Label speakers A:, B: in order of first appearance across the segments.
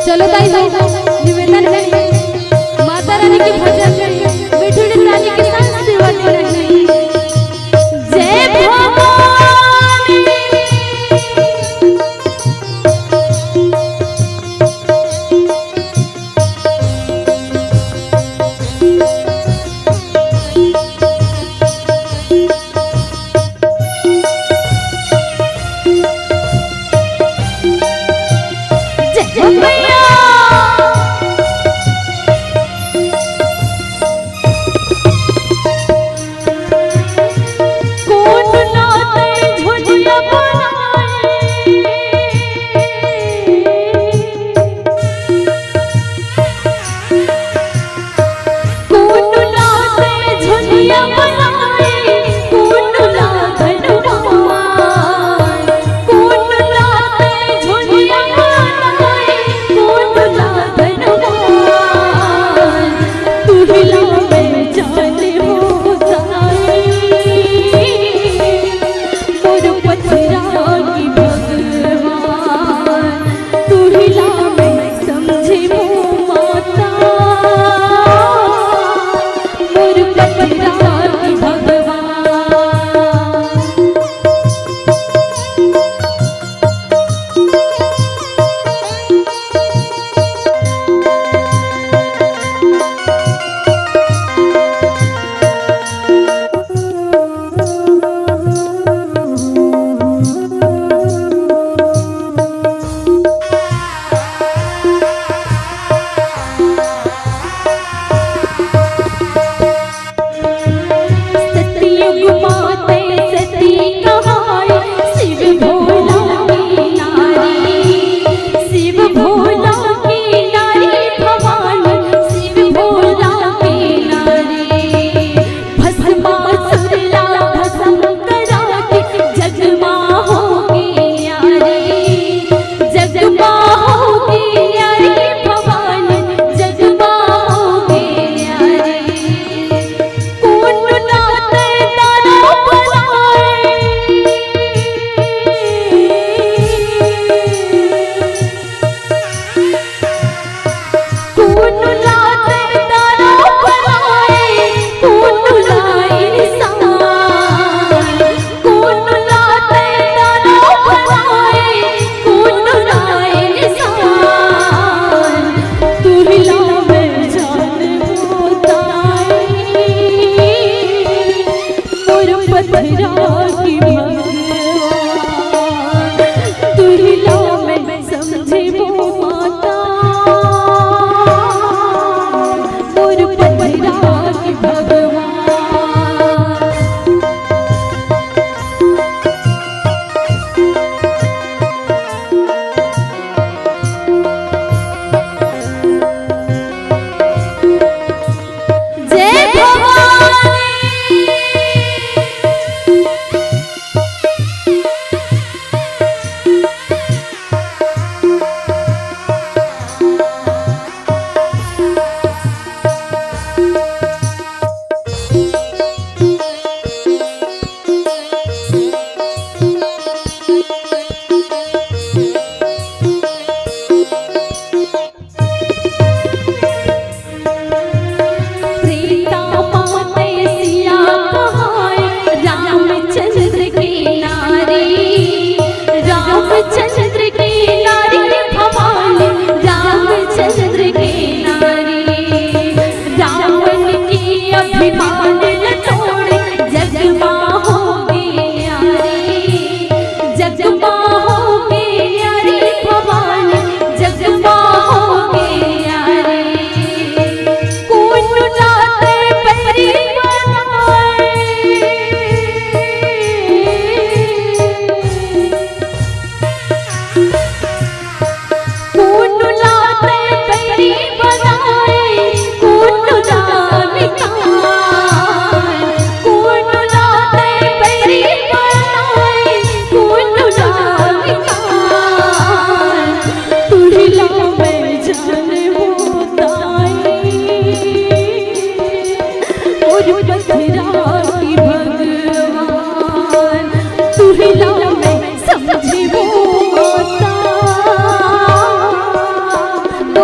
A: चलो ताई निवेदन करिए माता रानी की भजन करिए मिठू रानी के साथ सेवा करिए। जय भवानी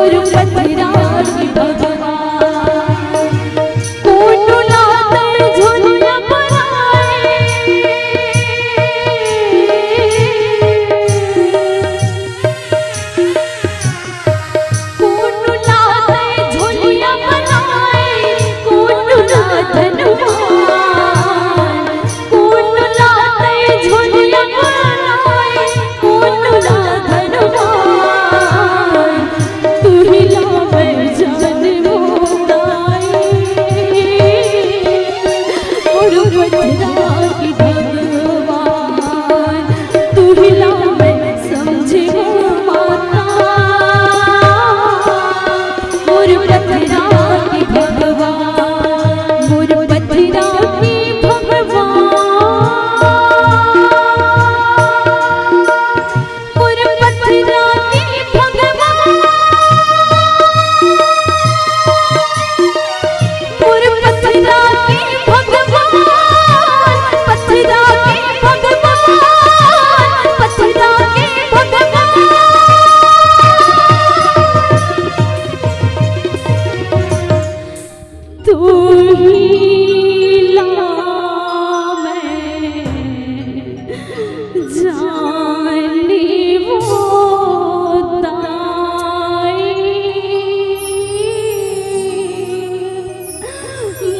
A: मोर पथरा की भगवान कौन लाते झोलिया बनाए कौन लाते झोलिया बनाए कौन लाधन कौन लाते झोलिया बनाए कौन लाधन तू ही लावे जन मोदाई मोर पथरा की भगवान तू ही लावे समझे माता मोर पथरा की भगवान मोर पथरा की भगवान मोर पथरा की भगवान मोर पथरा की भगवान पथरा की भगवान पथरा की भगवान तू ही ला मैं जानी वो ताई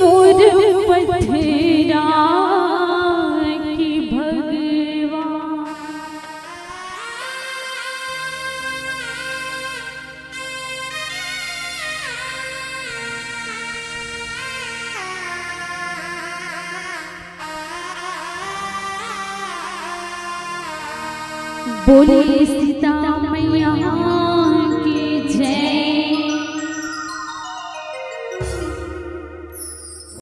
A: मोर पथरा की भगवान। बोले सीता मैया